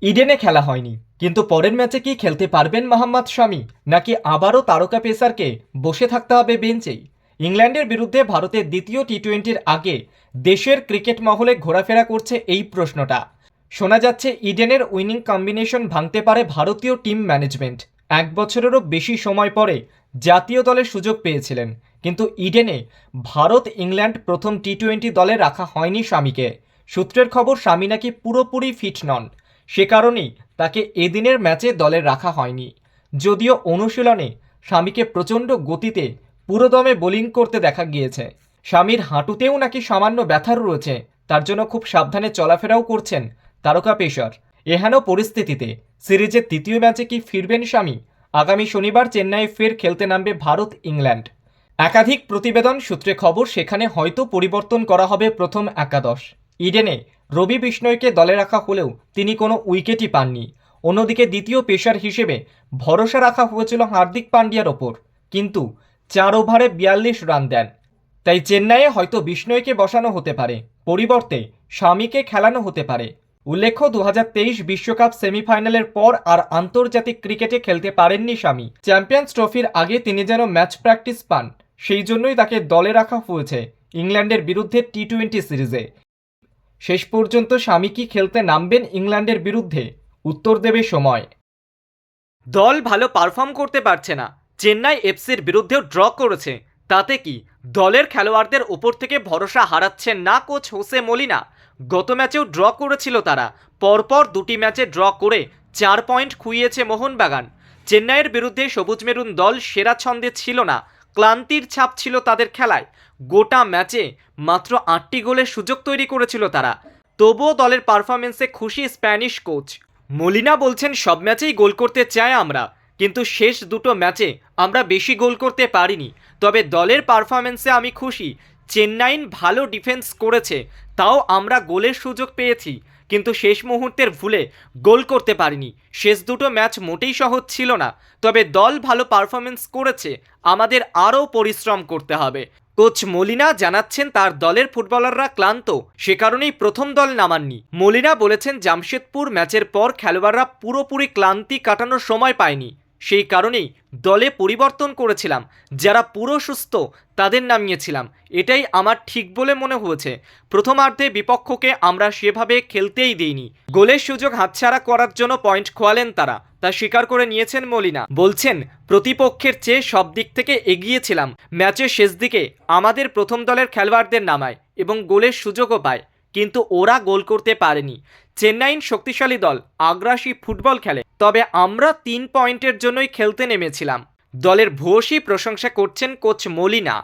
ইডেনে খেলা হয়নি, কিন্তু পরের ম্যাচে কি খেলতে পারবেন মোহাম্মদ শামি, নাকি আবারও তারকা পেসারকে বসে থাকতে হবে বেঞ্চেই? ইংল্যান্ডের বিরুদ্ধে ভারতের দ্বিতীয় টি-20-র আগে দেশের ক্রিকেট মহলে ঘোরাফেরা করছে এই প্রশ্নটা। শোনা যাচ্ছে ইডেনের উইনিং কম্বিনেশন ভাঙতে পারে ভারতীয় টিম ম্যানেজমেন্ট। 1 বছরেরও বেশি সময় পরে জাতীয় দলের সুযোগ পেয়েছিলেন, কিন্তু ইডেনে ভারত ইংল্যান্ড প্রথম টি-20 দলে রাখা হয়নি শামিকে। সূত্রের খবর, শামি নাকি পুরোপুরি ফিট নন, সে কারণেই তাকে এদিনের ম্যাচে দলে রাখা হয়নি। যদিও অনুশীলনে শামিকে প্রচণ্ড গতিতে পুরোদমে বোলিং করতে দেখা গিয়েছে। শামির হাঁটুতেও নাকি সামান্য ব্যথা রয়েছে, তার জন্য খুব সাবধানে চলাফেরাও করছেন তারকা পেসার। এহেন পরিস্থিতিতে সিরিজের তৃতীয় ম্যাচে কি ফিরবেন শামি? আগামী শনিবার চেন্নাইয়ে ফের খেলতে নামবে ভারত ইংল্যান্ড। একাধিক প্রতিবেদন সূত্রে খবর, সেখানে হয়তো পরিবর্তন করা হবে প্রথম একাদশ। ইডেনে রবি বিষ্ণয়কে দলে রাখা হলেও তিনি কোনো উইকেটই পাননি। অন্যদিকে দ্বিতীয় পেসার হিসেবে ভরসা রাখা হয়েছিল হার্দিক পান্ডিয়ার ওপর, কিন্তু 4 ওভারে 42 রান দেন। তাই চেন্নাইয়ে হয়তো বিষ্ণয়কে বসানো হতে পারে, পরিবর্তে শামিকে খেলানো হতে পারে। উল্লেখ্য, 2023 বিশ্বকাপ সেমিফাইনালের পর আর আন্তর্জাতিক ক্রিকেটে খেলতে পারেননি শামি। চ্যাম্পিয়ন্স ট্রফির আগে তিনি যেন ম্যাচ প্র্যাকটিস পান, সেই জন্যই তাকে দলে রাখা হয়েছে ইংল্যান্ডের বিরুদ্ধে টি-20 সিরিজে। শেষ পর্যন্ত শামি কি খেলতে নামবেন ইংল্যান্ডের বিরুদ্ধে? উত্তর দেবে সময়। দল ভালো পারফর্ম করতে পারছে না, চেন্নাই এফসির বিরুদ্ধেও ড্র করেছে, তাতে কি দলের খেলোয়াড়দের ওপর থেকে ভরসা হারাচ্ছেন না কোচ হোসে মলিনা? গত ম্যাচেও ড্র করেছিল তারা, পরপর 2টি ম্যাচে ড্র করে 4 পয়েন্ট খুইয়েছে মোহনবাগান। চেন্নাইয়ের বিরুদ্ধে সবুজ মেরুন দল সেরা ছন্দে ছিল না, ক্লান্তির ছাপ ছিল তাদের খেলায়। গোটা ম্যাচে মাত্র 8টি গোলের সুযোগ তৈরি করেছিল তারা, তবুও দলের পারফরমেন্সে খুশি স্প্যানিশ কোচ। মলিনা বলছেন, সব ম্যাচেই গোল করতে চাই আমরা, কিন্তু শেষ দুটো ম্যাচে আমরা বেশি গোল করতে পারিনি। তবে দলের পারফরমেন্সে আমি খুশি। চেন্নাইন ভালো ডিফেন্স করেছে, তাও আমরা গোলের সুযোগ পেয়েছি, কিন্তু শেষ মুহূর্তের ভুলে গোল করতে পারিনি। শেষ দুটো ম্যাচ মোটেই সহজ ছিল না, তবে দল ভালো পারফরমেন্স করেছে, আমাদের আরও পরিশ্রম করতে হবে। কোচ মলিনা জানাচ্ছেন তার দলের ফুটবলাররা ক্লান্ত, সে কারণেই প্রথম দল নামাননি। মলিনা বলেছেন, জামশেদপুর ম্যাচের পর খেলোয়াড়রা পুরোপুরি ক্লান্তি কাটানোর সময় পায়নি, সেই কারণেই দলে পরিবর্তন করেছিলাম, যারা পুরো সুস্থ তাদের নামিয়েছিলাম। এটাই আমার ঠিক বলে মনে হয়েছে। প্রথমার্ধে বিপক্ষকে আমরা সেভাবে খেলতেই দিইনি, গোলের সুযোগ হাতছাড়া করার জন্য পয়েন্ট খোয়ালেন তারা, তা স্বীকার করে নিয়েছেন মলিনা। বলছেন, প্রতিপক্ষের চেয়ে সব দিক থেকে এগিয়েছিলাম। ম্যাচের শেষ দিকে আমাদের প্রথম দলের খেলোয়াড়দের নামায় এবং গোলের সুযোগও পায়, কিন্তু ওরা গোল করতে পারেনি। চেন্নাইন শক্তিশালী দল, আগ্রাসী ফুটবল খেলে, তবে আমরা 3 পয়েন্টের জন্যই খেলতে নেমেছিলাম। দলের ভূয়সী প্রশংসা করছেন কোচ মলিনা।